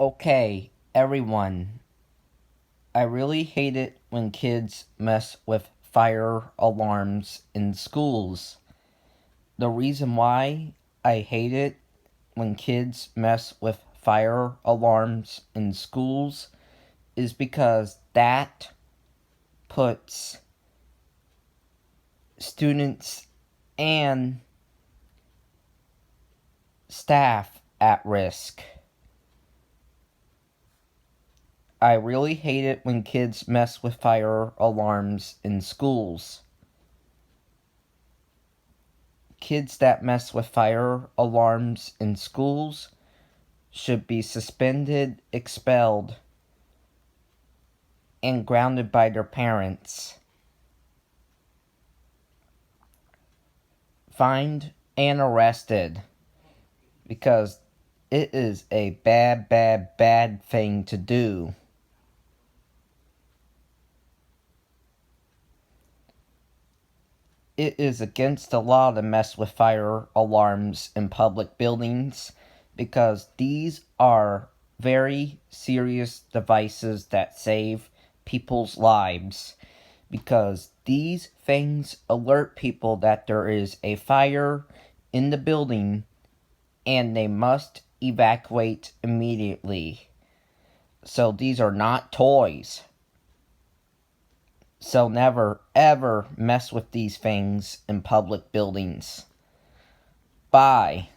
Okay, everyone. I really hate it when kids mess with fire alarms in schools. The reason why I hate it when kids mess with fire alarms in schools is because that puts students and staff at risk. I really hate it when kids mess with fire alarms in schools. Kids that mess with fire alarms in schools should be suspended, expelled, and grounded by their parents. Fined and arrested. Because it is a bad, bad, bad thing to do. It is against the law to mess with fire alarms in public buildings because these are very serious devices that save people's lives. Because these things alert people that there is a fire in the building and they must evacuate immediately. So these are not toys. So never, ever mess with these things in public buildings. Bye.